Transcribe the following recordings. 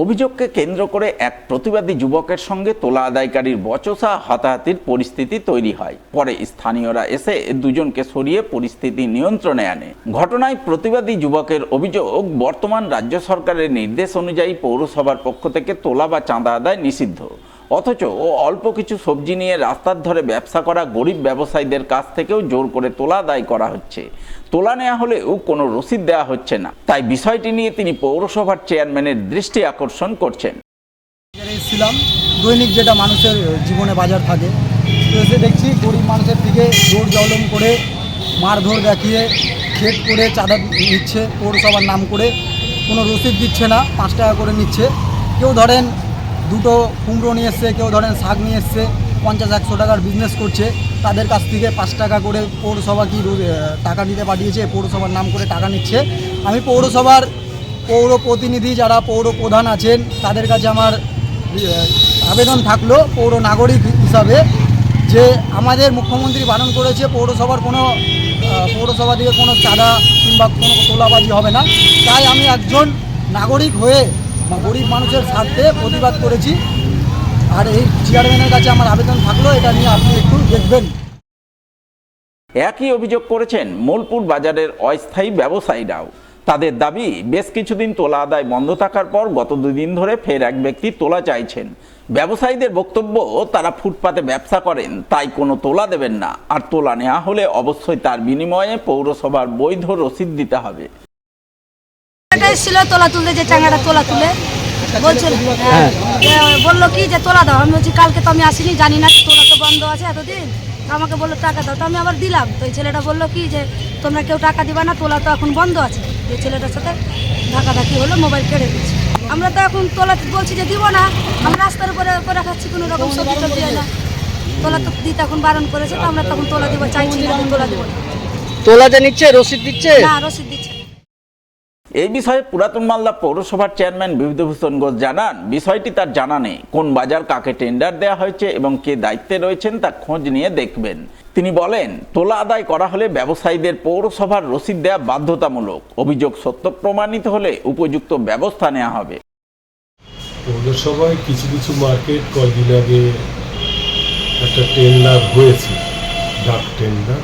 অভিযোগকে কেন্দ্র করে এক প্রতিবাদী যুবকের সঙ্গে তোলা আদায়কারীর বচসা হাতাহাতির পরিস্থিতি তৈরি হয়। পরে স্থানীয়রা এসে দুজনকে সরিয়ে পরিস্থিতি নিয়ন্ত্রণে আনে। ঘটনায় প্রতিবাদী যুবকের অভিযোগ, বর্তমান রাজ্য সরকারের নির্দেশ অনুযায়ী পৌরসভার পক্ষ থেকে তোলা বা চাঁদা আদায় নিষিদ্ধ, অথচ অল্প কিছু সবজি নিয়ে রাস্তার ধারে ব্যবসা করা গরিব ব্যবসায়ীদের কাছ থেকেও জোর করে তোলা আদায় করা হচ্ছে। তোলা নেওয়া হলেও কোনো রসিদ দেওয়া হচ্ছে না। তাই বিষয়টি নিয়ে তিনি পৌরসভার চেয়ারম্যানের দৃষ্টি আকর্ষণ করছেন। এসেছিলাম দৈনিক যেটা মানুষের জীবনে বাজার থাকে, তো এসে দেখছি গরিব মানুষের দিকে জোর জলম করে মারধর দেখিয়ে খেট করে চাঁদা নিচ্ছে, পৌরসভার নাম করে কোনো রসিদ দিচ্ছে না, 5 টাকা করে নিচ্ছে। কেউ ধরেন দুটো কুমড়ো নিয়ে এসছে, কেউ ধরেন শাক নিয়ে এসছে, 50-100 টাকার বিজনেস করছে, তাদের কাছ থেকে 5 টাকা করে পৌরসভা কি টাকা নিতে পাঠিয়েছে, পৌরসভার নাম করে টাকা নিচ্ছে। আমি পৌরসভার পৌর প্রতিনিধি যারা পৌর প্রধান আছেন তাদের কাছে আমার আবেদন থাকলো পৌর নাগরিক হিসাবে, যে আমাদের মুখ্যমন্ত্রী বারণ করেছে পৌরসভা থেকে কোনো চাঁদা কিংবা কোনো তোলাবাজি হবে না। তাই আমি একজন নাগরিক হয়ে গরিব মানুষের স্বার্থে প্রতিবাদ করেছি। আর এই চেয়ারম্যানের কাছে আমার আবেদন থাকলো, এটা নিয়ে আপনি একটু দেখবেন। একই অভিযোগ করেছেন মোলপুর বাজারের অস্থায়ী ব্যবসায়ীরাও। তাদের দাবি, বেশ কিছুদিন তোলা আদায় বন্ধ থাকার পর গত 2 দিন ধরে ফের এক ব্যক্তি তোলা চাইছেন। ব্যবসায়ীদের বক্তব্য, তারা ফুটপাতে ব্যবসা করেন, তাই কোনো তোলা দেবেন না, আর তোলা নেওয়া হলে অবশ্যই তার বিনিময়ে পৌরসভার বৈধ রসিদ দিতে হবে। ছিল তোলা তুলে, যে চাঙ্গাটা তোলা তুলে বলছিল, বললো কি যে তোলা দাও। আমি বলছি কালকে তো আমি আসিনি, জানি না, তোলা তো বন্ধ আছে এতদিন। আমাকে বললো টাকা দাও, তো আমি আবার দিলাম। তো এই ছেলেটা বললো কি যে তোমরা কেউ টাকা দিবা না, তোলা তো এখন বন্ধ আছে। এই ছেলেটার সাথে ধাক্কাধাক্কি হলো, মোবাইল কেড়ে দিচ্ছি। আমরা তো এখন তোলা বলছি যে দিব না, আমরা রাস্তার উপরে করে খাচ্ছি, কোনো রকম সবজি টবজি না। তোলা তো দিতে এখন বারণ করেছে, তো আমরা তখন তোলা দিব চাইছি না, তোলা দিব না। তোলাটা নিচ্ছে, রসিদ দিচ্ছে না, রসিদ দিচ্ছে। এই বিষয়ে পুরাতন মালদা পৌরসভার চেয়ারম্যান বিভূতিভূষণ ঘোষ জানান, বিষয়টি তার জানা নেই। কোন বাজার কাকে টেন্ডার দেওয়া হয়েছে এবং কে দায়িত্বে রয়েছেন তা খোঁজ নিয়ে দেখবেন। তিনি বলেন, তোলা আদায় করা হলে ব্যবসায়ীদের পৌরসভার রসিদ দেওয়া বাধ্যতামূলক। অভিযোগ সত্য প্রমাণিত হলে উপযুক্ত ব্যবস্থা নেওয়া হবে। পৌরসভায় কিছু কিছু মার্কেট কয়েকদিন আগে একটা টেন্ডার হয়েছে, ডাক টেন্ডার,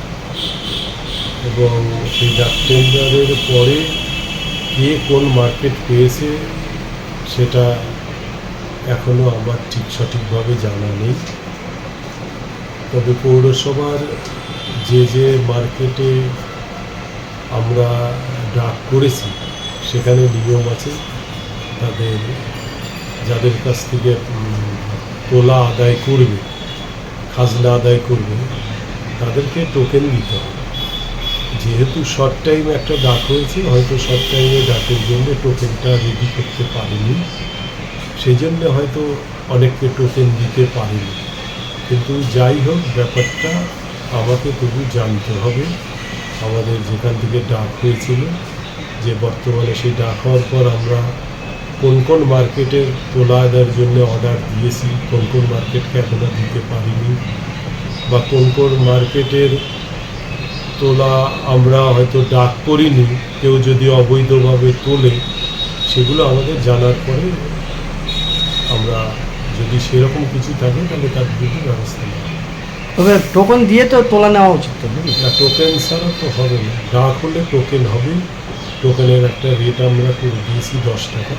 এবং সেই ডাক টেন্ডারের পরে কে কোন মার্কেট পেয়েছে সেটা এখনও আমার ঠিক সঠিকভাবে জানা নেই। তবে পৌরসভার যে মার্কেটে আমরা ডাক করেছি সেখানে নিয়ম আছে, যাদের কাছ থেকে তোলা আদায় করবে, খাজনা আদায় করবে, তাদেরকে টোকেন দিতে হবে। যেহেতু শর্ট টাইম একটা ডাক হয়েছে, হয়তো শর্ট টাইমে ডাকের জন্য টোকেনটা রেডি করতে পারেনি, সেই জন্য হয়তো অনেককে টোকেন দিতে পারেনি। কিন্তু যাই হোক, ব্যাপারটা আমাকে তবু জানতে হবে আমাদের যেখান থেকে ডাক হয়েছিল, যে বর্তমানে সেই ডাক হওয়ার পর আমরা কোন কোন মার্কেটের তোলা আদায়ের জন্য অর্ডার দিয়েছি, কোন কোন মার্কেটকে এখনো দিতে পারিনি, বা কোন কোন মার্কেটের তোলা আমরা হয়তো ডাক করিনি, কেউ যদি অবৈধভাবে তোলে, সেগুলো আমাদের জানার পরে আমরা যদি সেরকম কিছু থাকে তাহলে তার বিরুদ্ধে ব্যবস্থা নেব। তবে টোকেন দিয়ে তো তোলা নেওয়া উচিত তো না, টোকেন ছাড়া তো হবে না। ডাক হলে টোকেন হবে, টোকেনের একটা রেট আমরা করে দিয়েছি 10 টাকা,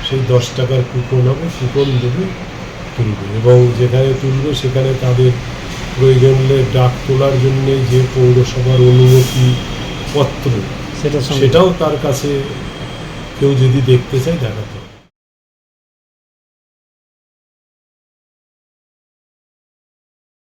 সেই 10 টাকার কুপন হবে, কুপন দেবে, তুলবে, এবং যেখানে তুলবে সেখানে তাদের প্রয়োজন হলে ডাক তোলার জন্যে যে পৌরসভার অনুমতি পত্র, সেটাও তার কাছে কেউ যদি দেখতে চায় দেখাতে।